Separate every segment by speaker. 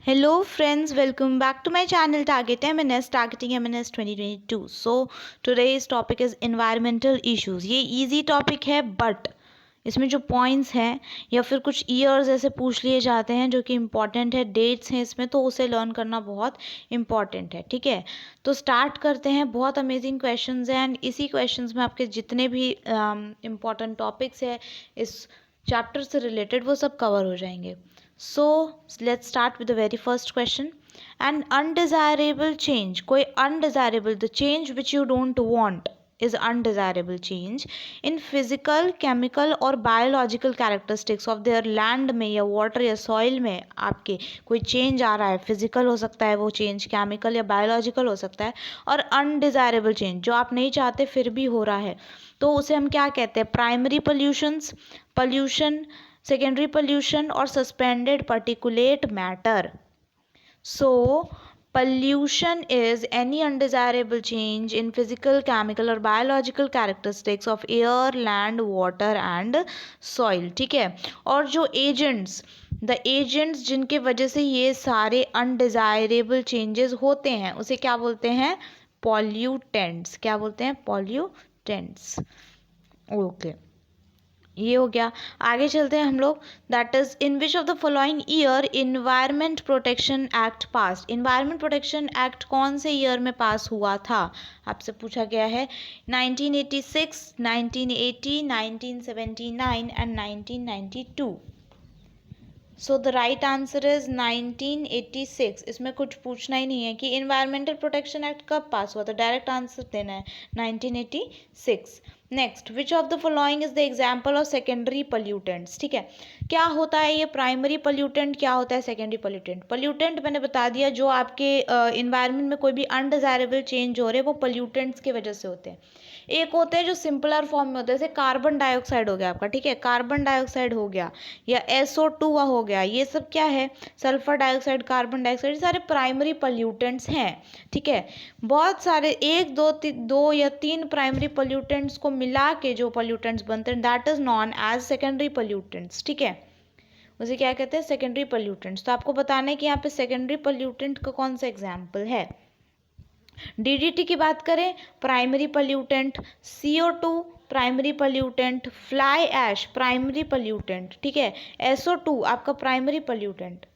Speaker 1: Hello friends, welcome back to my channel Target MNS, Targeting MNS 2022. So today's topic is environmental issues. ये easy topic है but इसमें जो points हैं या फिर कुछ ईयर्स ऐसे पूछ लिए जाते हैं जो कि इम्पॉर्टेंट है, डेट्स हैं इसमें, तो उसे लर्न करना बहुत इम्पॉर्टेंट है। ठीक है, तो स्टार्ट करते हैं। बहुत अमेजिंग क्वेश्चंस हैं एंड इसी क्वेश्चंस में आपके जितने भी इम्पॉर्टेंट टॉपिक्स हैं इस चैप्टर से रिलेटेड वो सब कवर हो जाएंगे। So let's start with the very first question. An undesirable change, कोई undesirable, the change which you don't want is undesirable change in physical, chemical और biological characteristics of their land में या water या soil में आपके कोई change आ रहा है, physical हो सकता है वो change, chemical या biological हो सकता है, और undesirable change जो आप नहीं चाहते फिर भी हो रहा है, तो उसे हम क्या कहते हैं? primary pollutions, pollution, secondary pollution और suspended particulate matter. So pollution is any undesirable change in physical, chemical or biological characteristics of air, land, water and soil. ठीक है, और जो agents, the agents जिनके वजह से ये सारे undesirable changes होते हैं उसे क्या बोलते हैं? pollutants. क्या बोलते हैं? pollutants. ओके, ये हो गया। आगे चलते हैं हम लोग। That is in which of the following year environment protection act pass. Environment protection act कौन से ईयर में पास हुआ था आपसे पूछा गया है? 1986, 1980, 1979 and 1992। So the right answer is 1986। इसमें कुछ पूछना ही नहीं है कि इन्वायरमेंटल प्रोटेक्शन एक्ट कब पास हुआ था, डायरेक्ट आंसर देना है 1986। Next, which of the following is the example of secondary pollutants. ठीक है, क्या होता है ये प्राइमरी पोल्यूटेंट, क्या होता है सेकेंडरी पोल्यूटेंट? पोल्यूटेंट मैंने बता दिया, जो आपके इन्वायरमेंट में कोई भी अनडिजायरेबल चेंज हो रहे हैं वो पोल्यूटेंट्स की वजह से होते हैं। एक होते हैं जो सिंपलर फॉर्म में होते हैं, जैसे कार्बन डाइऑक्साइड हो गया आपका, ठीक है, कार्बन डाइऑक्साइड हो गया या SO2 हो गया, ये सब क्या है? सल्फर डाइऑक्साइड, कार्बन डाइऑक्साइड, सारे प्राइमरी पोल्यूटेंट्स हैं। ठीक है, बहुत सारे एक दो या तीन प्राइमरी पोल्यूटेंट्स को मिला के जो पोल्यूटेंट्स बनते हैं that is known as secondary pollutants. ठीक है, उसे क्या कहते हैं? Secondary pollutants. तो आपको बताना है कि यहाँ पे सेकेंडरी पोल्यूटेंट का कौन सा एग्जाम्पल है। DDT की बात करें, primary pollutant, CO2 primary pollutant, fly ash primary pollutant, ठीक है, SO2 आपका प्राइमरी पोल्यूटेंट।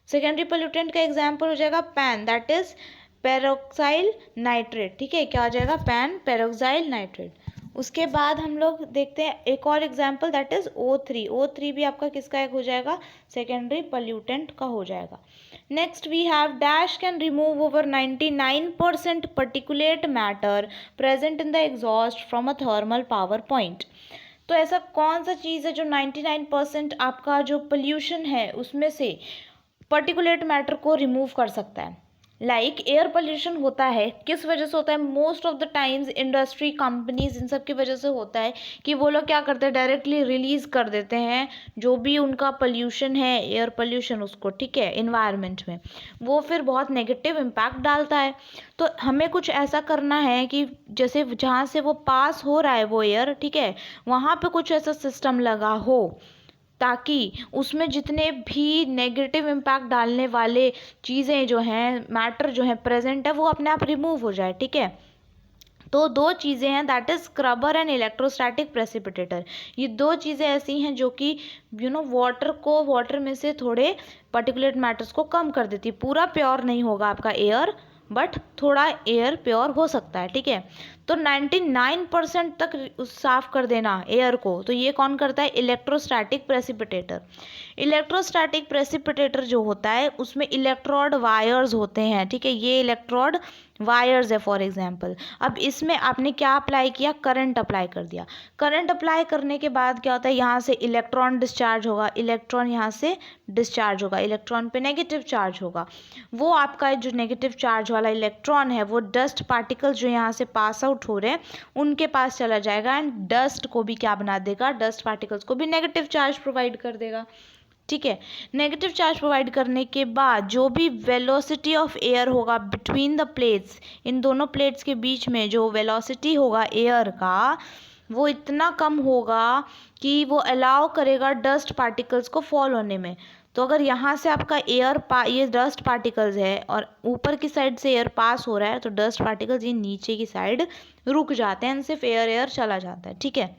Speaker 1: सेकेंडरी पोल्यूटेंट का एग्जाम्पल हो जाएगा PAN, that is peroxyl nitrate. ठीक है, क्या हो जाएगा? PAN peroxyl nitrate. उसके बाद हम लोग देखते हैं एक और example, that is O3। O3 भी आपका किसका एक हो जाएगा? सेकेंडरी पोल्यूटेंट का हो जाएगा। Next we have dash can remove over 99% particulate matter present in the exhaust from a thermal power point। तो ऐसा कौन सा चीज़ है जो 99% आपका जो पोल्यूशन है उसमें से पर्टिकुलेट मैटर को रिमूव कर सकता है? लाइक एयर पोल्यूशन होता है, किस वजह से होता है? Most of the times industry, companies, इन सब की वजह से होता है कि वो लोग क्या करते हैं, डायरेक्टली रिलीज कर देते हैं जो भी उनका पोल्यूशन है, एयर पोल्यूशन उसको, ठीक है, इन्वायरमेंट में, वो फिर बहुत नेगेटिव इम्पैक्ट डालता है। तो हमें कुछ ऐसा करना है कि जैसे जहाँ से वो पास हो रहा है वो एयर, ठीक है, वहाँ पे कुछ ऐसा सिस्टम लगा हो ताकि उसमें जितने भी नेगेटिव इम्पैक्ट डालने वाले चीज़ें जो हैं, मैटर जो है प्रेजेंट है, वो अपने आप रिमूव हो जाए। ठीक है, तो दो चीज़ें हैं, that is scrubber and electrostatic precipitator. ये दो चीज़ें ऐसी हैं जो कि वाटर में से थोड़े पर्टिकुलेट मैटर्स को कम कर देती। पूरा प्योर नहीं होगा आपका एयर, बट थोड़ा एयर प्योर हो सकता है। ठीक है, तो 99% तक साफ कर देना एयर को, तो ये कौन करता है? Electrostatic precipitator. इलेक्ट्रोस्टैटिक प्रेसिपिटेटर जो होता है उसमें इलेक्ट्रोड वायर्स होते हैं। ठीक है, ये इलेक्ट्रोड वायर्स है फॉर एग्जांपल। अब इसमें आपने क्या अप्लाई किया? करंट अप्लाई कर दिया। करंट अप्लाई करने के बाद क्या होता है? यहाँ से इलेक्ट्रॉन डिस्चार्ज होगा, इलेक्ट्रॉन यहाँ से डिस्चार्ज होगा, इलेक्ट्रॉन पे नेगेटिव चार्ज होगा। वो आपका जो नेगेटिव चार्ज वाला इलेक्ट्रॉन है वो डस्ट पार्टिकल्स जो यहाँ से पास आउट हो रहे हैं उनके पास चला जाएगा एंड डस्ट को भी क्या बना देगा? डस्ट पार्टिकल्स को भी नेगेटिव चार्ज प्रोवाइड कर देगा। ठीक है, नेगेटिव चार्ज प्रोवाइड करने के बाद जो भी वेलोसिटी ऑफ एयर होगा बिटवीन द प्लेट्स, इन दोनों प्लेट्स के बीच में जो वेलोसिटी होगा एयर का, वो इतना कम होगा कि वो अलाउ करेगा डस्ट पार्टिकल्स को फॉल होने में। तो अगर यहाँ से आपका ये डस्ट पार्टिकल्स है और ऊपर की साइड से एयर पास हो रहा है, तो डस्ट पार्टिकल्स ये नीचे की साइड रुक जाते हैं, सिर्फ एयर चला जाता है, ठीक है।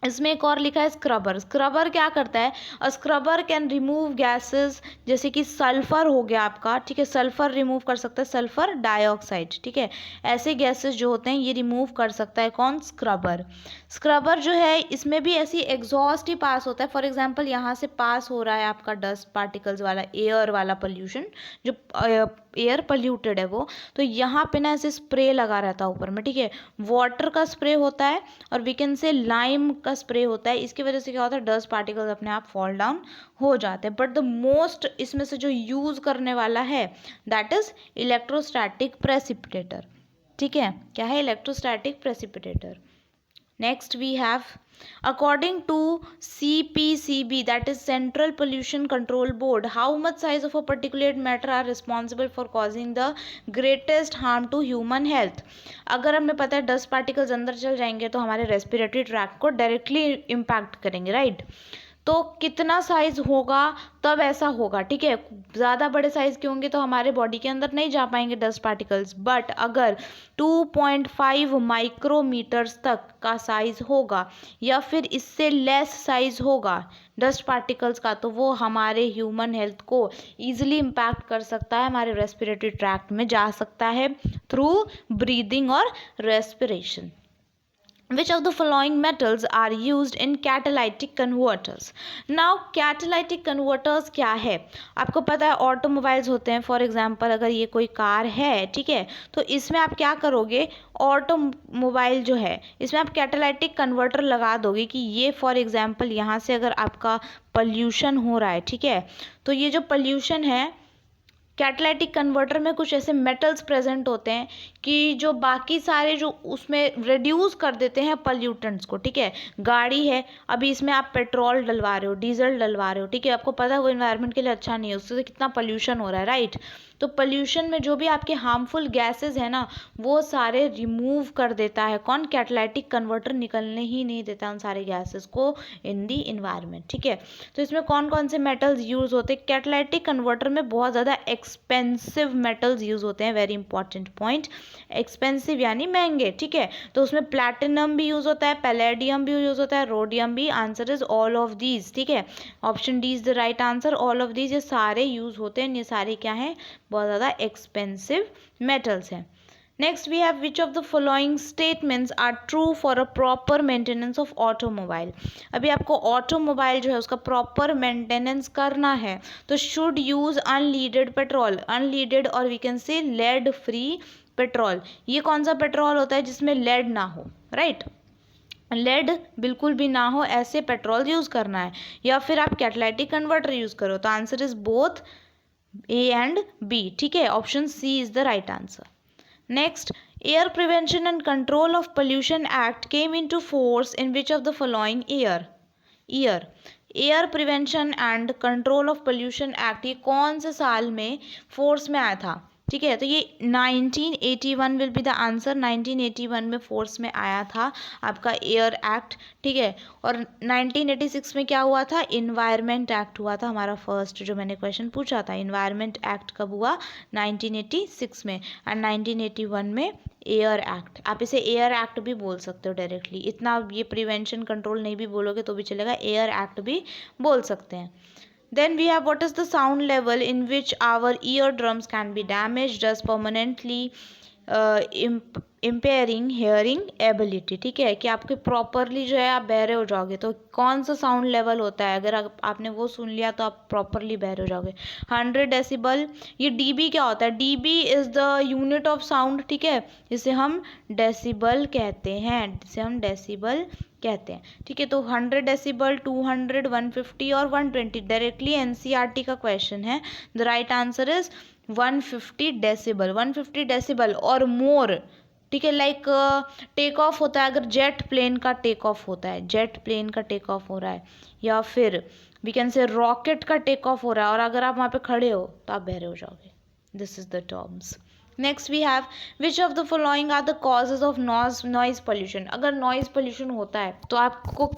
Speaker 1: इसमें एक और लिखा है स्क्रबर। स्क्रबर क्या करता है? अ स्क्रबर कैन रिमूव गैसेस, जैसे कि सल्फर हो गया आपका, ठीक है, सल्फर रिमूव कर सकता है, सल्फर डाइऑक्साइड, ठीक है। ऐसे गैसेस जो होते हैं ये रिमूव कर सकता है कौन? स्क्रबर। स्क्रबर जो है इसमें भी ऐसी एग्जॉस्ट ही पास होता है। फॉर एग्जांपल यहाँ से पास हो रहा है आपका डस्ट पार्टिकल्स वाला एयर वाला पोल्यूशन, जो एयर पोल्यूटेड है वो, तो यहाँ पे ना ऐसे स्प्रे लगा रहता है ऊपर में, ठीक है। वाटर का स्प्रे होता है और वी कैन से लाइम का स्प्रे होता है। इसकी वजह से क्या होता है? डस्ट पार्टिकल्स अपने आप फॉल डाउन हो जाते हैं। बट द मोस्ट इसमें से जो यूज करने वाला है दैट इज इलेक्ट्रोस्टैटिक प्रेसिपिटेटर, ठीक है। क्या है? Electrostatic precipitator. Next we have, according to CPCB, that is Central Pollution Control Board, how much size of a particulate matter are responsible for causing the greatest harm to human health? अगर हमें पता है dust particles अंदर चल जाएंगे तो हमारे respiratory tract को डायरेक्टली इम्पैक्ट करेंगे, राइट। तो कितना साइज होगा तब ऐसा होगा, ठीक है। ज़्यादा बड़े साइज के होंगे तो हमारे बॉडी के अंदर नहीं जा पाएंगे डस्ट पार्टिकल्स, बट अगर 2.5 माइक्रोमीटर्स तक का साइज होगा या फिर इससे लेस साइज होगा डस्ट पार्टिकल्स का, तो वो हमारे ह्यूमन हेल्थ को ईजिली इम्पैक्ट कर सकता है, हमारे रेस्पिरेटरी ट्रैक्ट में जा सकता है थ्रू ब्रीदिंग और respiration. Which of the following metals are used in catalytic converters? Now catalytic converters क्या है? आपको पता है ऑटोमोबाइल्स होते हैं, फॉर एग्जांपल अगर ये कोई कार है, ठीक है, तो इसमें आप क्या करोगे? ऑटोमोबाइल जो है इसमें आप कैटालाइटिक कन्वर्टर लगा दोगे कि ये फॉर एग्जांपल यहाँ से अगर आपका पोल्यूशन हो रहा है, ठीक है, तो ये जो पोल्यूशन है कैटालाइटिक कन्वर्टर में कुछ ऐसे मेटल्स प्रेजेंट होते हैं कि जो बाकी सारे जो उसमें रिड्यूस कर देते हैं पॉल्यूटेंट्स को, ठीक है। गाड़ी है, अभी इसमें आप पेट्रोल डलवा रहे हो, डीजल डलवा रहे हो, ठीक है, आपको पता है वो इन्वायरमेंट के लिए अच्छा नहीं है, उससे कितना पॉल्यूशन हो रहा है, राइट। तो पॉल्यूशन में जो भी आपके हार्मफुल गैसेस है ना वो सारे रिमूव कर देता है कौन? कैटालाइटिक कन्वर्टर निकलने ही नहीं देता उन सारे गैसेस को इन दी इन्वायरमेंट, ठीक है। तो इसमें कौन कौन से मेटल्स यूज होते हैं? कैटालाइटिक कन्वर्टर में बहुत ज़्यादा एक्सपेंसिव मेटल्स यूज होते हैं, वेरी इंपॉर्टेंट पॉइंट, एक्सपेंसिव यानी महंगे, ठीक है। तो उसमें प्लैटिनम भी यूज होता है, पैलेडियम भी यूज होता है, रोडियम भी। Answer is all of these, ठीक है, option D is the right answer, all of these, ये सारे यूज होते हैं, ये सारे क्या हैं? बहुत ज़्यादा एक्सपेंसिव मेटल्स हैं। Next we have which of the following statements are true for a proper maintenance of automobile. अभी आपको ऑटोमोबाइल जो है उसका प्रॉपर मेंटेनेंस करना है तो should use unleaded petrol, unleaded और we can say lead free petrol. ये कौन सा पेट्रोल होता है जिसमें लेड ना हो, राइट, लेड बिल्कुल भी ना हो, ऐसे पेट्रोल यूज़ करना है, या फिर आप कैटालाइटिक कन्वर्टर यूज़ करो। तो answer is both A and B, ठीक है, option C is the right answer. Next, air prevention and control of pollution act came into force in which of the following year? Air prevention and control of pollution act ये कौन से साल में force में आया था? ठीक है, तो ये 1981 विल बी द आंसर। 1981 में फोर्स में आया था आपका एयर एक्ट, ठीक है। और 1986 में क्या हुआ था? इन्वायरमेंट एक्ट हुआ था हमारा फर्स्ट, जो मैंने क्वेश्चन पूछा था, इन्वायरमेंट एक्ट कब हुआ? 1986 में। एंड 1981 में एयर एक्ट, आप इसे एयर एक्ट भी बोल सकते हो डायरेक्टली, इतना ये प्रिवेंशन कंट्रोल नहीं भी बोलोगे तो भी चलेगा, एयर एक्ट भी बोल सकते हैं। Then we have what is the sound level in which our eardrums can be damaged as permanently impairing hearing ability, ठीक है, कि आपके प्रॉपरली जो है आप बहरे हो जाओगे। तो कौन सा साउंड लेवल होता है? अगर आपने वो सुन लिया तो आप प्रॉपरली बहरे हो जाओगे। 100 डेसिबल। ये डीबी क्या होता है? DB is the unit of sound, ठीक है, जिसे हम डेसिबल कहते हैं, जिसे हम डेसिबल कहते हैं, ठीक है। तो 100 डेसिबल, 200, 150 और 120 डायरेक्टली एनसीईआरटी का क्वेश्चन है। The right answer is 150 decibel, 150 decibel और मोर, ठीक है। लाइक टेक ऑफ होता है, अगर जेट प्लेन का टेक ऑफ होता है, जेट प्लेन का टेक ऑफ हो रहा है, या फिर वी कैन से रॉकेट का टेक ऑफ हो रहा है, और अगर आप वहाँ पे खड़े हो तो आप बहरे हो जाओगे। This is the terms. Next we have which of the following are the causes of noise pollution. अगर नॉइज पोल्यूशन होता है तो आपको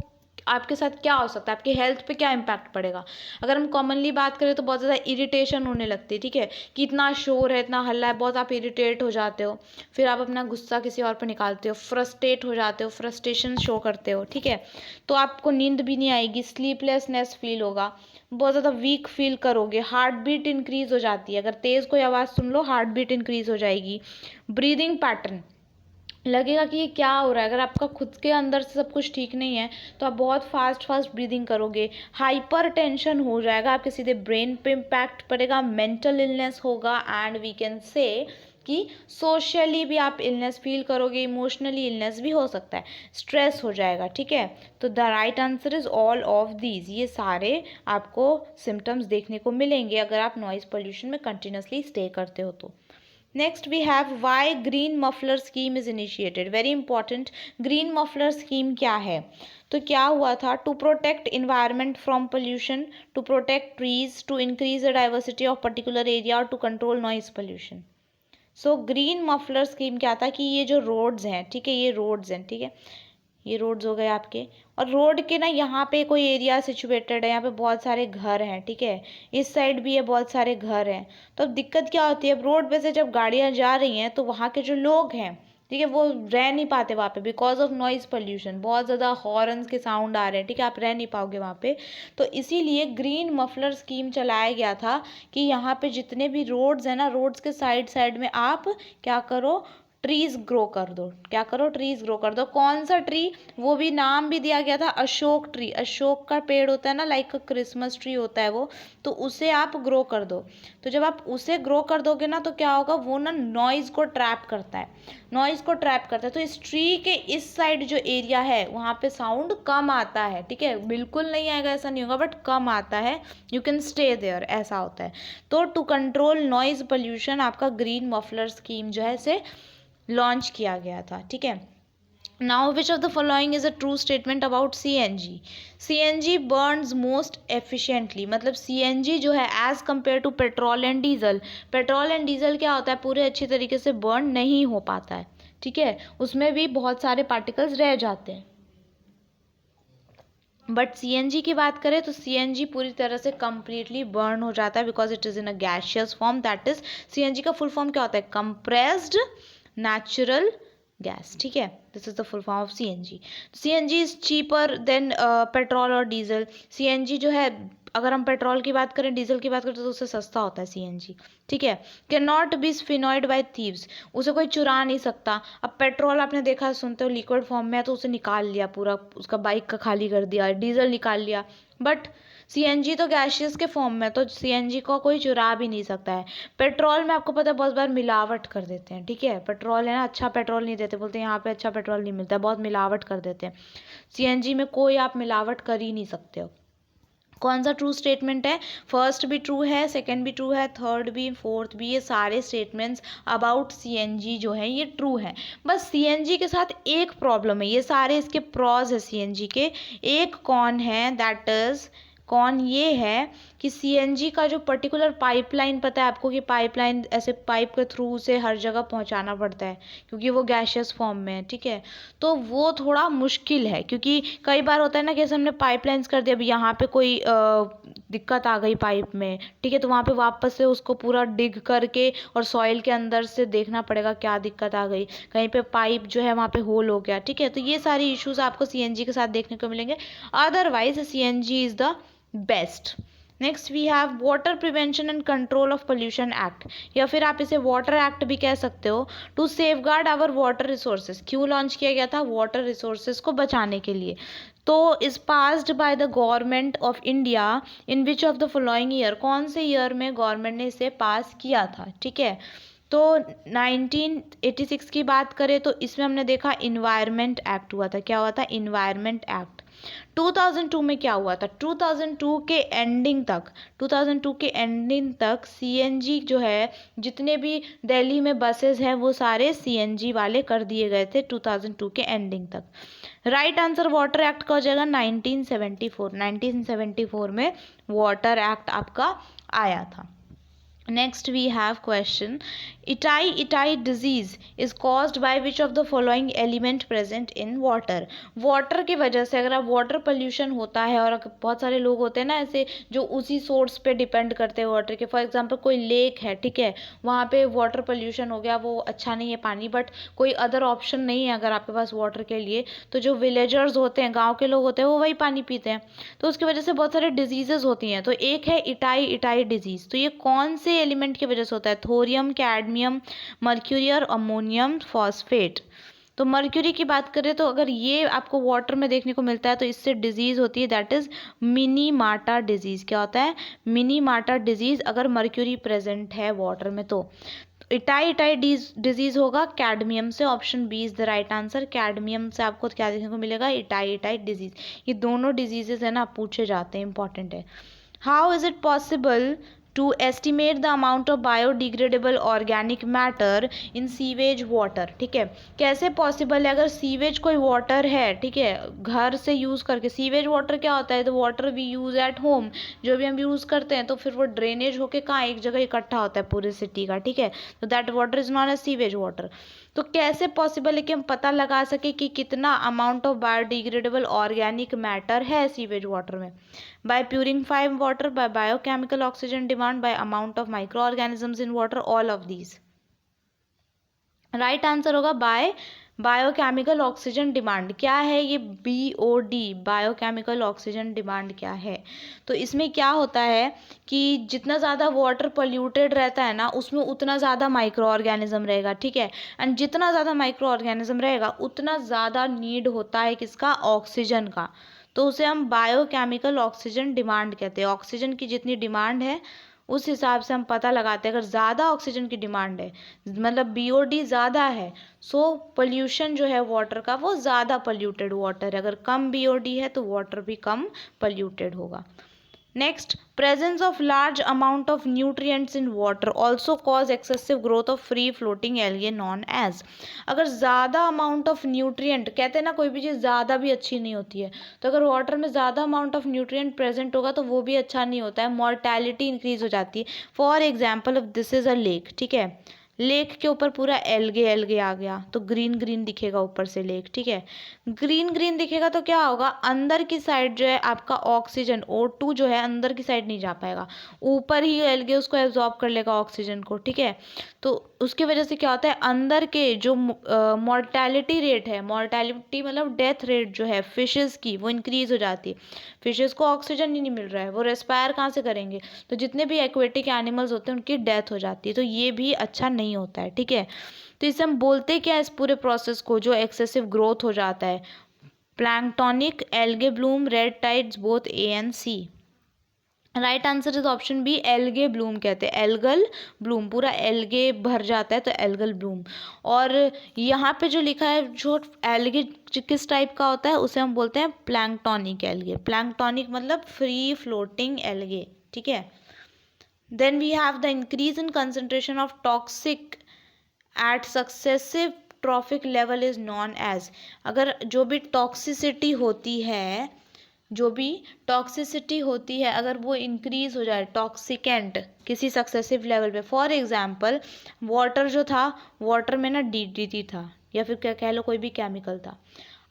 Speaker 1: आपके साथ क्या हो सकता है, आपकी हेल्थ पे क्या इम्पैक्ट पड़ेगा। अगर हम कॉमनली बात करें तो बहुत ज़्यादा इरिटेशन होने लगती है, ठीक है, कि इतना शोर है, इतना हल्ला है, बहुत आप इरिटेट हो जाते हो, फिर आप अपना गुस्सा किसी और पर निकालते हो, फ्रस्ट्रेट हो जाते हो, फ्रस्ट्रेशन शो करते हो, ठीक है। तो आपको नींद भी नहीं आएगी, स्लीपलेसनेस फील होगा, बहुत ज़्यादा वीक फील करोगे, हार्ट बीट इंक्रीज़ हो जाती है, अगर तेज़ कोई आवाज़ सुन लो हार्ट बीट इंक्रीज़ हो जाएगी। ब्रीदिंग पैटर्न, लगेगा कि ये क्या हो रहा है, अगर आपका खुद के अंदर से सब कुछ ठीक नहीं है तो आप बहुत फास्ट फास्ट ब्रीदिंग करोगे, हाइपर टेंशन हो जाएगा, आपके सीधे ब्रेन पे इम्पैक्ट पड़ेगा, मेंटल इलनेस होगा, एंड वी कैन से कि सोशली भी आप इलनेस फील करोगे, इमोशनली इलनेस भी हो सकता है, स्ट्रेस हो जाएगा, ठीक है। तो the right answer is all of these, ये सारे आपको सिम्टम्स देखने को मिलेंगे अगर आप नॉइज़ पोल्यूशन में कंटिन्यूसली स्टे करते हो तो। Next we have why green muffler scheme is initiated. Very important. Green muffler scheme क्या है, तो क्या हुआ था, to protect environment from pollution, to protect trees, to increase the diversity of particular area, or to control noise pollution. So green muffler scheme क्या था कि ये जो roads हैं, ठीक है, ये roads हैं, ठीक है, ये रोड्स हो गए आपके, और रोड के ना यहाँ पे कोई एरिया सिचुएटेड है, यहाँ पे बहुत सारे घर हैं, ठीक है, इस साइड भी है बहुत सारे घर हैं। तो अब दिक्कत क्या होती है, अब रोड पे से जब गाड़ियाँ जा रही हैं तो वहाँ के जो लोग हैं, ठीक है, वो रह नहीं पाते वहाँ पे बिकॉज ऑफ नॉइज़ पोल्यूशन, बहुत ज़्यादा हॉर्न्स के साउंड आ रहे हैं, ठीक है, आप रह नहीं पाओगे वहाँ पे। तो इसीलिए ग्रीन मफलर स्कीम चलाया गया था कि यहाँ पे जितने भी रोड्स हैं ना, रोड्स के साइड साइड में आप क्या करो, ट्रीज ग्रो कर दो, क्या करो, ट्रीज ग्रो कर दो। कौन सा ट्री, वो भी नाम भी दिया गया था अशोक ट्री, अशोक का पेड़ होता है ना, लाइक क्रिसमस ट्री होता है वो, तो उसे आप ग्रो कर दो। तो जब आप उसे ग्रो कर दोगे ना तो क्या होगा, वो ना नॉइज़ को ट्रैप करता है, नॉइज़ को ट्रैप करता है। तो इस ट्री के इस साइड जो एरिया है वहाँ पे साउंड कम आता है, ठीक है, बिल्कुल नहीं आएगा ऐसा नहीं होगा, बट कम आता है, यू कैन स्टे देयर, ऐसा होता है। तो टू कंट्रोल नॉइज़ पोल्यूशन आपका ग्रीन मफलर स्कीम जो है इसे लॉन्च किया गया था, ठीक है। Now which of the following is a true statement about CNG। CNG burns most efficiently, मतलब CNG जो है as compared to petrol and diesel, petrol and diesel क्या होता है, पूरे अच्छी तरीके से बर्न नहीं हो पाता है, ठीक है, उसमें भी बहुत सारे पार्टिकल्स रह जाते हैं। बट CNG की बात करें तो CNG पूरी तरह से कंप्लीटली बर्न हो जाता है because it is in a gaseous form, that is CNG का फुल फॉर्म क्या होता है, कंप्रेस्ड नेचुरल गैस, ठीक है, this is the full form of CNG। CNG is cheaper than petrol और डीजल। CNG जो है, अगर हम पेट्रोल की बात करें, डीजल की बात करें तो उससे सस्ता होता है CNG, ठीक है। Can not be siphoned by thieves, उसे कोई चुरा नहीं सकता। अब पेट्रोल आपने देखा, सुनते हो लिक्विड फॉर्म में है तो उसे निकाल लिया पूरा, उसका बाइक का खाली कर दिया, डीजल निकाल लिया, बट CNG तो गैशियस के फॉर्म में, तो CNG को कोई चुरा भी नहीं सकता है। पेट्रोल में आपको पता है बहुत बार मिलावट कर देते हैं, ठीक है, पेट्रोल है ना, अच्छा पेट्रोल नहीं देते, बोलते हैं यहाँ पे अच्छा पेट्रोल नहीं मिलता है, बहुत मिलावट कर देते हैं। CNG में कोई आप मिलावट कर ही नहीं सकते हो। कौन सा ट्रू स्टेटमेंट है, फर्स्ट भी ट्रू है, सेकंड भी ट्रू है, थर्ड भी, फोर्थ भी, ये सारे स्टेटमेंट्स अबाउट CNG जो है ये ट्रू है। बस CNG के साथ एक प्रॉब्लम है, ये सारे इसके प्रॉज है CNG के, एक कौन है, दैट इज कौन ये है कि CNG का जो पर्टिकुलर पाइपलाइन, पता है आपको कि पाइपलाइन ऐसे पाइप के थ्रू से हर जगह पहुंचाना पड़ता है क्योंकि वो गैशियस फॉर्म में है, ठीक है, तो वो थोड़ा मुश्किल है क्योंकि कई बार होता है ना कि ऐसे हमने पाइपलाइंस कर दिया, अभी यहाँ पे कोई दिक्कत आ गई पाइप में, ठीक है, तो वहाँ पे वापस से उसको पूरा डिग करके और सॉइल के अंदर से देखना पड़ेगा क्या दिक्कत आ गई, कहीं पे पाइप जो है वहाँ पे होल हो गया, ठीक है, तो ये सारी इश्यूज आपको CNG के साथ देखने को मिलेंगे, otherwise CNG is the best. Next we have water prevention and control of pollution act, या फिर आप इसे वाटर एक्ट भी कह सकते हो। To safeguard our water resources, क्यों लॉन्च किया गया था, वाटर रिसोर्सेज को बचाने के लिए। तो is passed by the government of India in which of the following year, कौन से ईयर में गवर्नमेंट ने इसे पास किया था, ठीक है। तो 1986 की बात करें तो इसमें हमने देखा इन्वायरमेंट एक्ट हुआ था, क्या हुआ था, इन्वायरमेंट एक्ट। 2002 में क्या हुआ था, 2002 के एंडिंग तक, 2002 के एंडिंग तक CNG जो है, जितने भी दिल्ली में बसेस हैं वो सारे CNG वाले कर दिए गए थे 2002 के एंडिंग तक। राइट आंसर वाटर एक्ट का हो जाएगा 1974, 1974 में वाटर एक्ट आपका आया था। Next we have question, itai disease is caused by which of the following element present in water? Water की वजह से, अगर आप वाटर पोल्यूशन होता है और बहुत सारे लोग होते हैं ना ऐसे जो उसी सोर्स पे डिपेंड करते हैं वाटर के, फॉर एग्जांपल कोई लेक है, ठीक है, वहाँ पे वाटर पोल्यूशन हो गया, वो अच्छा नहीं है पानी, बट कोई अदर ऑप्शन नहीं है अगर आपके पास वाटर के लिए, तो जो विलेजर्स होते हैं, गाँव के लोग होते हैं, वो वही पानी पीते हैं, तो उसकी वजह से बहुत सारे डिजीजेज होती हैं। तो एक है इटाई डिजीज, तो ये कौन से एलिमेंट की वजह से होता है? थोरियम, कैडमियम, मर्क्यूरी और अमोनियम फॉस्फेट। तो मर्क्यूरी की बात करें तो अगर ये आपको वाटर में देखने को मिलता है तो इससे डिजीज होती है, दैट इज मिनीमाटा डिजीज। क्या होता है? मिनीमाटा डिजीज, अगर मर्क्यूरी प्रेजेंट है वाटर में तो। इटाई डिजीज होगा कैडमियम से, option B is the right answer. Cadmium से आपको क्या देखने को मिलेगा? Itai disease. ये दोनों डिजीजेस है ना, पूछे जाते हैं, इंपॉर्टेंट है। How is it possible to estimate the amount of biodegradable organic matter in sewage water? ठीक है, कैसे पॉसिबल है? अगर सीवेज कोई वाटर है, ठीक है, घर से यूज़ करके, सीवेज वाटर क्या होता है? तो water we use at home, जो भी हम यूज़ करते हैं, तो फिर वो ड्रेनेज होके कहाँ एक जगह इकट्ठा होता है पूरे सिटी का, ठीक है, तो that water is known as sewage water. तो कैसे पॉसिबल है कि हम पता लगा सके कि कितना amount of biodegradable organic matter है सीवेज वाटर में? by purifying water, by biochemical oxygen demand, by amount of microorganisms in water, all of these. Right answer होगा बाय बायोकेमिकल ऑक्सीजन डिमांड। क्या है ये? BOD, बायोकेमिकल ऑक्सीजन डिमांड क्या है? तो इसमें क्या होता है कि जितना ज़्यादा वाटर पोल्यूटेड रहता है ना, उसमें उतना ज़्यादा माइक्रो ऑर्गेनिज्म रहेगा, ठीक है, एंड जितना ज़्यादा माइक्रो ऑर्गेनिज्म रहेगा उतना ज़्यादा नीड होता है किसका? ऑक्सीजन का। तो उसे हम बायोकेमिकल ऑक्सीजन डिमांड कहते हैं। ऑक्सीजन की जितनी डिमांड है उस हिसाब से हम पता लगाते हैं। अगर ज़्यादा ऑक्सीजन की डिमांड है, मतलब BOD ज़्यादा है, सो पोल्यूशन जो है वाटर का वो ज़्यादा पोल्यूटेड वाटर है। अगर कम BOD है तो वाटर भी कम पोल्यूटेड होगा। Next, presence of large amount of nutrients in water also cause excessive growth of free floating algae known as. अगर ज़्यादा अमाउंट ऑफ न्यूट्रिएंट, कहते हैं ना कोई भी चीज़ ज़्यादा भी अच्छी नहीं होती है, तो अगर वाटर में ज़्यादा अमाउंट ऑफ न्यूट्रिएंट प्रेजेंट होगा तो वो भी अच्छा नहीं होता है, मॉर्टैलिटी इंक्रीज हो जाती है। For example, of this is a lake, ठीक है, लेक के ऊपर पूरा एल्गे आ गया तो ग्रीन ग्रीन दिखेगा ऊपर से लेक, ठीक है, ग्रीन ग्रीन दिखेगा तो क्या होगा? अंदर की साइड जो है आपका ऑक्सीजन O2 जो है अंदर की साइड नहीं जा पाएगा, ऊपर ही एल्गे उसको एब्जॉर्ब कर लेगा ऑक्सीजन को, ठीक है, तो उसकी वजह से क्या होता है? अंदर के जो मॉर्टैलिटी रेट है, मॉर्टैलिटी मतलब डेथ रेट जो है फिशेस की, वो इंक्रीज हो जाती है। फिशेस को ऑक्सीजन ही नहीं मिल रहा है, वो रेस्पायर कहाँ से करेंगे? तो जितने भी एक्वेटिक एनिमल्स होते हैं उनकी डेथ हो जाती है, तो ये भी अच्छा नहीं होता है, ठीक है। तो इसे हम बोलते क्या है इस पूरे प्रोसेस को, जो एक्सेसिव ग्रोथ हो जाता है? Planktonic algae bloom, red tides, both A and C। Right answer is option B, algae bloom कहते हैं, एल्गल ब्लूम, पूरा एल्गे भर जाता है तो एल्गल ब्लूम। और यहाँ पे जो लिखा है, जो एल्गे किस टाइप का होता है उसे हम बोलते हैं प्लैंक्टोनिक एल्गे। प्लैंक्टोनिक मतलब फ्री फ्लोटिंग एल्गे, ठीक है। Then we have the increase in concentration of toxic at successive trophic level is known as. अगर जो भी टॉक्सिसिटी होती है, जो भी टॉक्सिसिटी होती है, अगर वो इंक्रीज हो जाए, टॉक्सिकेंट किसी सक्सेसिव लेवल पे, फॉर एग्जांपल वाटर जो था, वाटर में ना DDT था या फिर क्या कह लो कोई भी केमिकल था,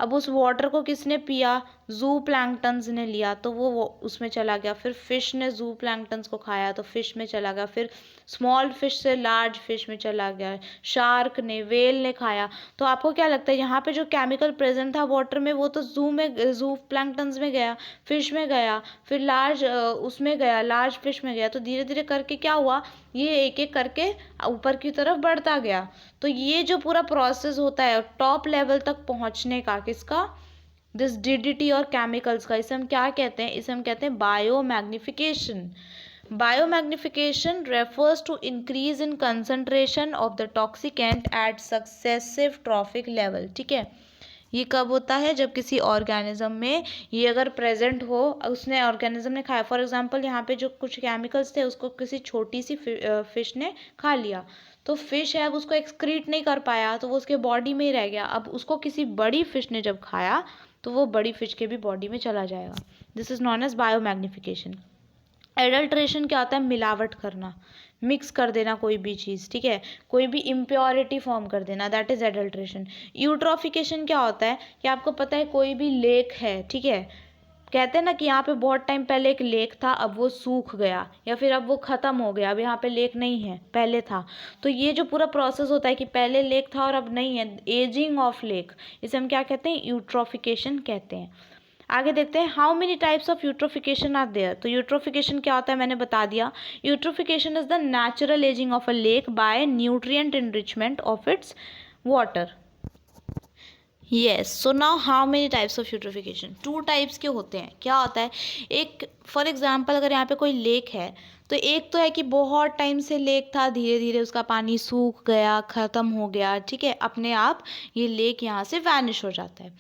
Speaker 1: अब उस वाटर को किसने पिया? जू प्लैंक्टन्स ने लिया तो वो उसमें चला गया, फिर फिश ने जू प्लैंक्टन्स को खाया तो फिश में चला गया, फिर स्मॉल फिश से लार्ज फिश में चला गया, शार्क ने, वेल ने खाया। तो आपको क्या लगता है यहाँ पे जो केमिकल प्रेजेंट था वाटर में वो तो जू प्लैंक्टन्स में गया, फिश में गया, फिर लार्ज उसमें गया, लार्ज फिश में गया, तो धीरे धीरे करके क्या हुआ? ये एक एक करके ऊपर की तरफ बढ़ता गया। तो ये जो पूरा प्रोसेस होता है टॉप लेवल तक पहुंचने का, किसका? दिस DDT और केमिकल्स का, इसे हम क्या कहते हैं? इसे हम कहते हैं biomagnification. Biomagnification refers to increase in concentration of the toxicant at successive trophic level, ठीक है। ये कब होता है? जब किसी ऑर्गेनिज्म में ये अगर प्रेजेंट हो, उसने ऑर्गेनिज्म ने खाया, फॉर एग्जांपल यहाँ पे जो कुछ केमिकल्स थे उसको किसी छोटी सी फिश ने खा लिया, तो फिश है अब उसको एक्सक्रीट नहीं कर पाया तो वो उसके बॉडी में ही रह गया। अब उसको किसी बड़ी फिश ने जब खाया तो वो बड़ी फिश के भी बॉडी में चला जाएगा। This is known as biomagnification. Adulteration क्या होता है? मिलावट करना, मिक्स कर देना कोई भी चीज़, ठीक है, कोई भी इम्प्योरिटी फॉर्म कर देना, दैट इज़ एडल्ट्रेशन। यूट्रोफिकेशन क्या होता है कि आपको पता है कोई भी लेक है, ठीक है, कहते हैं ना कि यहाँ पे बहुत टाइम पहले एक लेक था, अब वो सूख गया या फिर अब वो ख़त्म हो गया, अब यहाँ पे लेक नहीं है, पहले था। तो ये जो पूरा प्रोसेस होता है कि पहले लेक था और अब नहीं है, एजिंग ऑफ लेक, इसे हम क्या कहते हैं? यूट्रोफिकेशन कहते हैं। आगे देखते हैं, how many types of eutrophication are there. तो यूट्रोफिकेशन क्या होता है मैंने बता दिया। Eutrophication is the natural ageing of a lake by nutrient enrichment of its water. Yes, so now how many types of eutrophication? 2 types के होते हैं। क्या होता है? एक, फॉर एग्जाम्पल अगर यहाँ पे कोई लेक है, तो एक तो है कि बहुत टाइम से लेक था, धीरे धीरे उसका पानी सूख गया, ख़त्म हो गया, ठीक है, अपने आप ये लेक यहाँ से वैनिश हो जाता है।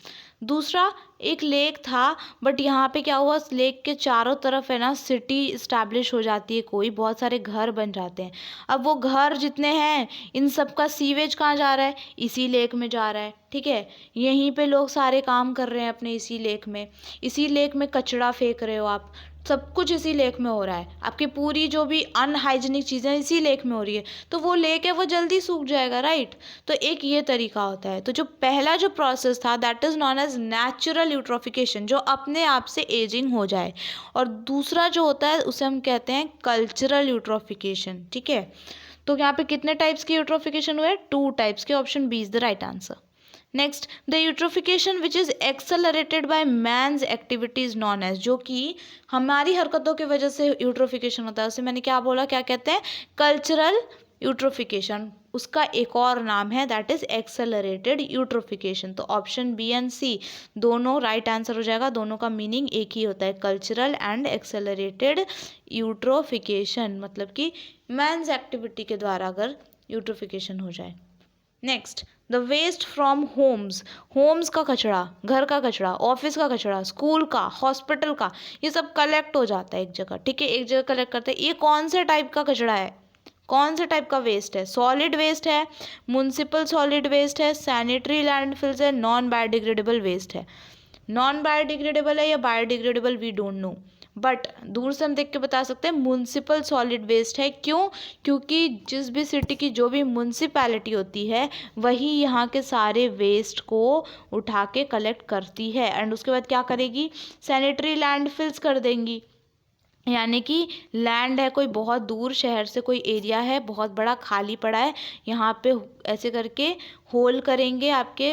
Speaker 1: दूसरा, एक लेक था बट यहाँ पे क्या हुआ, उस लेक के चारों तरफ है ना सिटी इस्टेब्लिश हो जाती है, कोई बहुत सारे घर बन जाते हैं। अब वो घर जितने हैं, इन सब का सीवेज कहाँ जा रहा है? इसी लेक में जा रहा है, ठीक है, यहीं पे लोग सारे काम कर रहे हैं अपने इसी लेक में, इसी लेक में कचरा फेंक रहे हो आप, सब कुछ इसी लेक में हो रहा है, आपकी पूरी जो भी अनहाइजीनिक चीज़ें इसी लेक में हो रही है, तो वो लेक है वो जल्दी सूख जाएगा, राइट। तो एक ये तरीका होता है। तो जो पहला जो प्रोसेस था that is known as natural eutrophication, जो अपने आप से एजिंग हो जाए, और दूसरा जो होता है उसे हम कहते हैं कल्चरल यूट्रोफिकेशन, ठीक है। तो यहाँ पे कितने टाइप्स की यूट्रोफिकेशन हुए? 2 टाइप्स के, option B is the right answer. Next, the eutrophication which is accelerated by man's activities known as, जो कि हमारी हरकतों की वजह से यूट्रोफिकेशन होता है, उसे मैंने क्या बोला, क्या कहते हैं? Cultural eutrophication. उसका एक और नाम है दैट इज एक्सेलरेटेड यूट्रोफिकेशन। तो ऑप्शन बी एंड सी दोनों राइट आंसर हो जाएगा, दोनों का मीनिंग एक ही होता है, कल्चरल एंड एक्सेलरेटेड यूट्रोफिकेशन, मतलब कि मैन्स एक्टिविटी के द्वारा अगर यूट्रोफिकेशन हो जाए। Next, the waste from homes, homes का कचरा, घर का कचरा, ऑफिस का कचरा, स्कूल का, हॉस्पिटल का, ये सब कलेक्ट हो जाता है एक जगह, ठीक है, एक जगह कलेक्ट करते हैं। ये कौन से टाइप का कचरा है? कौन से टाइप का वेस्ट है? सॉलिड वेस्ट है, म्युनिसिपल सॉलिड वेस्ट है, सैनिटरी लैंडफिल्स है, नॉन बायोडिग्रेडेबल वेस्ट है। नॉन बायोडिग्रेडेबल है या biodegradable we don't know, but दूर से हम देख के बता सकते हैं म्युनिसिपल सॉलिड वेस्ट है। क्यों? क्योंकि जिस भी सिटी की जो भी म्युनिसिपैलिटी होती है वही यहाँ के सारे वेस्ट को उठा के कलेक्ट करती है, एंड उसके बाद क्या करेगी? सैनिटरी लैंडफिल्स कर देंगी, यानी कि लैंड है कोई बहुत दूर शहर से, कोई एरिया है बहुत बड़ा खाली पड़ा है, यहाँ पे ऐसे करके होल करेंगे आपके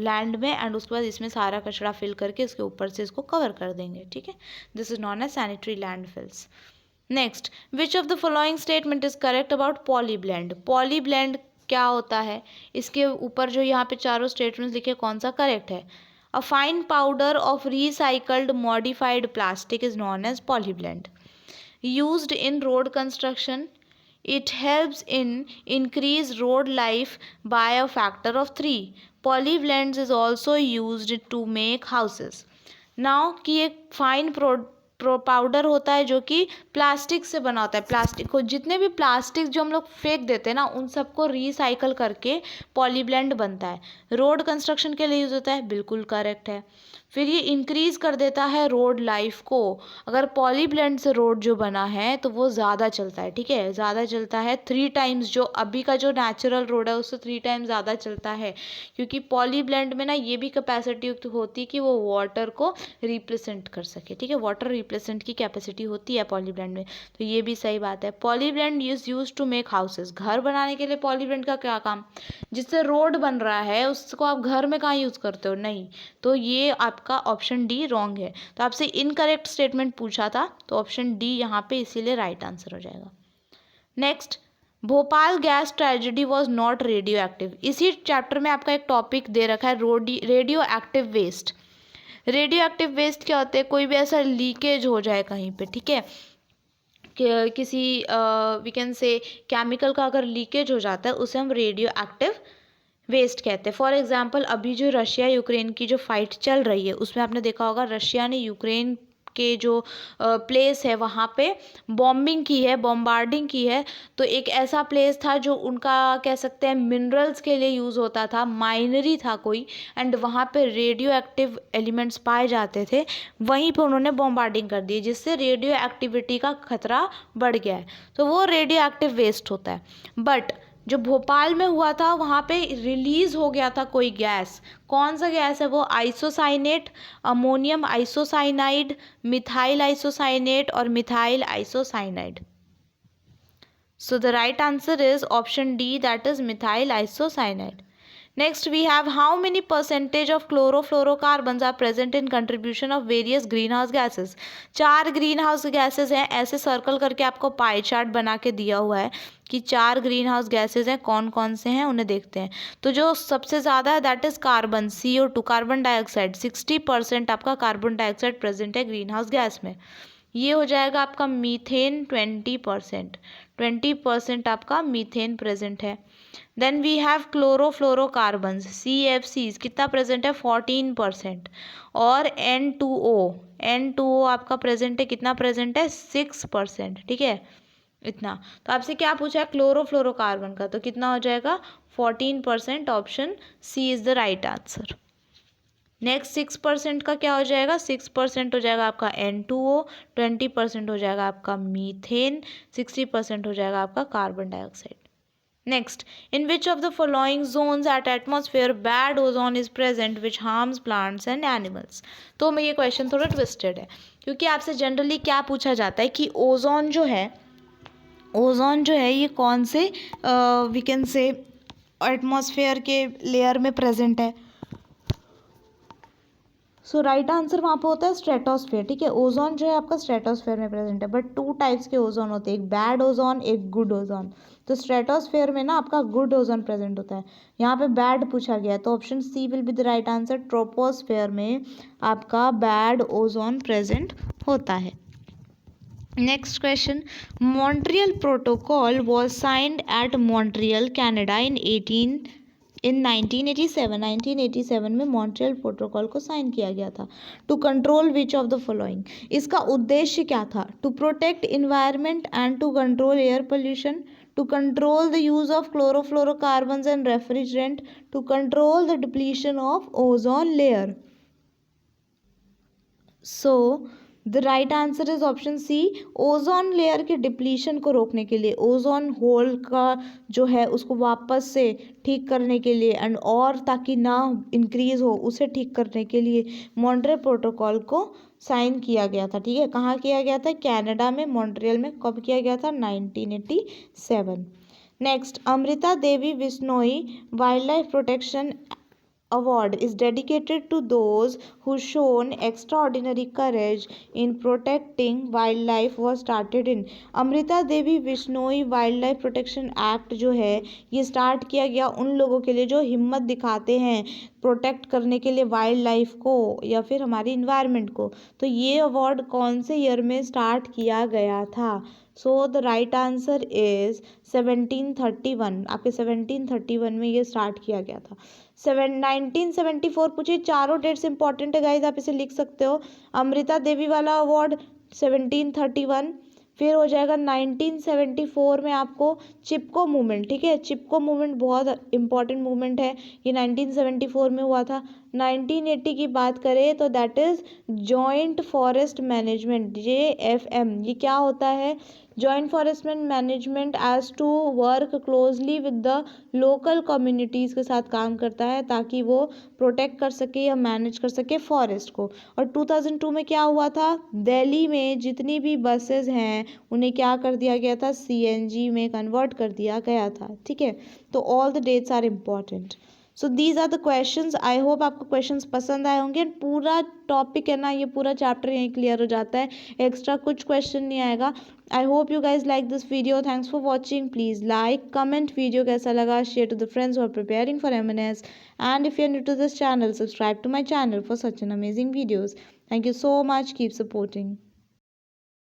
Speaker 1: लैंड में, एंड उसके बाद इसमें सारा कचरा फिल करके इसके ऊपर से इसको कवर कर देंगे, ठीक है। This is known as sanitary landfills. Next, which of the following statement is correct about polyblend? Polyblend क्या होता है? इसके ऊपर जो यहाँ पे चारों स्टेटमेंट्स लिखे, कौन सा करेक्ट है? A fine powder of recycled modified plastic is known as polyblend. Used in road construction, it helps in increase road life by a factor of 3. Polyblends is also used to make houses. Now कि एक fine powder होता है जो कि plastic से बना होता है, प्लास्टिक को, जितने भी प्लास्टिक जो हम लोग फेंक देते हैं ना, उन सबको रिसाइकल करके पॉलीब्लेंड बनता है। रोड कंस्ट्रक्शन के लिए यूज़ होता है, बिल्कुल करेक्ट है। फिर ये इंक्रीज़ कर देता है रोड लाइफ को। अगर पॉलीब्लेंड से रोड जो बना है तो वो ज़्यादा चलता है, ठीक है, ज़्यादा चलता है, 3 टाइम्स जो अभी का जो नेचुरल रोड है उससे 3 टाइम्स ज़्यादा चलता है, क्योंकि पॉलीब्लेंड में ना ये भी कैपेसिटी होती है कि वो वाटर को रिप्रेजेंट कर सके, ठीक है, वाटर रिप्रेजेंट की कैपेसिटी होती है पॉलीब्लेंड में, तो ये भी सही बात है। Polyblend is use to make houses, घर बनाने के लिए पॉलीब्लेंड का क्या काम? जिससे रोड बन रहा है उसको आप घर में कहाँ यूज़ करते हो? नहीं, तो ये आपका ऑप्शन डी रॉन्ग है। तो आपसे इनकरेक्ट स्टेटमेंट पूछा था, तो ऑप्शन डी यहाँ पे इसीलिए राइट आंसर हो जाएगा। Next, Bhopal gas tragedy was not radioactive. इसी चैप्टर में आपका एक टॉपिक दे रखा है, radioactive waste. Radioactive waste क्या होते हैं? कोई भी ऐसा लीकेज हो जाए कहीं पे, ठीक है, किसी वी कैन से केमिकल का अगर लीकेज हो जाता है उसे हम रेडियो एक्टिव वेस्ट कहते हैं। फॉर एग्जांपल अभी जो रशिया यूक्रेन की जो फाइट चल रही है उसमें आपने देखा होगा रशिया ने यूक्रेन के जो प्लेस है वहाँ पे बॉम्बिंग की है, बॉम्बार्डिंग की है। तो एक ऐसा प्लेस था जो उनका कह सकते हैं मिनरल्स के लिए यूज़ होता था, माइनरी था कोई, एंड वहाँ पे रेडियो एक्टिव एलिमेंट्स पाए जाते थे। वहीं पे उन्होंने बॉम्बार्डिंग कर दी जिससे रेडियो एक्टिविटी का खतरा बढ़ गया है। तो वो रेडियो एक्टिव वेस्ट होता है। बट जो भोपाल में हुआ था वहाँ पे रिलीज हो गया था कोई गैस। कौन सा गैस है वो? Isocyanate, ammonium isocyanide, methyl isocyanate और methyl isocyanide. So the right answer is option D, that is methyl isocyanide. Next we have how many percentage of chlorofluorocarbons are present in contribution of various greenhouse gases. 4 greenhouse gases हैं, ऐसे circle करके आपको pie chart बना के दिया हुआ है कि 4 ग्रीन हाउस गैसेज हैं, कौन कौन से हैं उन्हें देखते हैं। तो जो सबसे ज़्यादा है that is carbon, CO2, carbon dioxide. 60% आपका कार्बन डाइऑक्साइड प्रेजेंट है ग्रीन हाउस गैस में। ये हो जाएगा आपका मीथेन 20% आपका मीथेन प्रेजेंट है। Then we have chlorofluorocarbons, CFCs, कितना प्रेजेंट है? 14%। और N2O आपका प्रेजेंट है, कितना प्रेजेंट है? 6%। ठीक है, इतना। तो आपसे क्या पूछा है क्लोरोफ्लोरोकार्बन का, तो कितना हो जाएगा? 14%। Option C is the right answer. Next 6% का क्या हो जाएगा? 6% हो जाएगा आपका N2O, 20% हो जाएगा आपका मीथेन, 60% हो जाएगा आपका carbon dioxide. Next, in which of the following zones at atmosphere bad ozone is present which harms plants and animals. तो मैं ये क्वेश्चन थोड़ा ट्विस्टेड है क्योंकि आपसे जनरली क्या पूछा जाता है कि ओजोन जो है ये कौन से वी कैन से एटमॉस्फेयर के लेयर में प्रेजेंट है। सो राइट आंसर वहाँ पे होता है स्ट्रेटोस्फेयर। ठीक है, ओजोन जो है आपका स्ट्रेटोस्फेयर में प्रेजेंट है। बट 2 टाइप्स के ओजोन होते हैं, एक बैड ओजोन, एक गुड ओजोन। तो स्ट्रेटोस्फेयर में ना आपका गुड ओजोन प्रेजेंट होता है, यहाँ पे बैड पूछा गया है, तो option C will be the right answer. Troposphere में आपका बैड ओजोन प्रेजेंट होता है। Next question, Montreal protocol was signed at Montreal Canada in 1987 में मॉन्ट्रियल प्रोटोकॉल को साइन किया गया था। To control which of the following, इसका उद्देश्य क्या था? To protect environment and to control air pollution, to control the use of chlorofluorocarbons and refrigerant, to control the depletion of ozone layer. So the right answer is option C, ozone layer के depletion को रोकने के लिए, ozone hole का जो है उसको वापस से ठीक करने के लिए एंड और ताकि ना इंक्रीज हो उसे ठीक करने के लिए मॉन्ट्रियल प्रोटोकॉल को साइन किया गया था। ठीक है, कहाँ किया गया था? कनाडा में, मॉन्ट्रियल में। कब किया गया था? 1987। Next, Amrita Devi Bishnoi wild life protection award is dedicated to those who shown extraordinary courage in protecting wildlife was started in। Amrita Devi Bishnoi wild life protection act जो है ये स्टार्ट किया गया उन लोगों के लिए जो हिम्मत दिखाते हैं प्रोटेक्ट करने के लिए वाइल्ड लाइफ को या फिर हमारी इन्वायरमेंट को। तो ये अवार्ड कौन से ईयर में स्टार्ट किया गया था? सो द राइट आंसर इज 1731। आपके 1731 में ये स्टार्ट किया गया था। 1974 पूछिए, चारों डेट्स इंपॉर्टेंट है गाइज, आप इसे लिख सकते हो। अमृता देवी वाला अवार्ड 1731, फिर हो जाएगा 1974 में आपको चिपको मूवमेंट। ठीक है, चिपको मूवमेंट बहुत इंपॉर्टेंट मूवमेंट है, ये 1974 में हुआ था। 1980 की बात करें तो that is joint forest management, JFM। ये क्या होता है? Joint forest management as to work closely with the local communities के साथ काम करता है ताकि वो प्रोटेक्ट कर सके या मैनेज कर सके फॉरेस्ट को। और 2002 में क्या हुआ था? दिल्ली में जितनी भी बसेस हैं उन्हें क्या कर दिया गया था? CNG में कन्वर्ट कर दिया गया था। ठीक है, तो all the dates are important. So these are the questions. I hope आपको क्वेश्चंस पसंद आए होंगे। पूरा टॉपिक है ना, ये पूरा चैप्टर यहीं क्लियर हो जाता है, एक्स्ट्रा कुछ क्वेश्चन नहीं आएगा। I hope you guys like this video. Thanks for watching. Please like, comment video कैसा लगा, share to the friends who are preparing for M&S, and if you are new to this channel, subscribe to my channel for such an amazing videos. Thank you so much, keep supporting.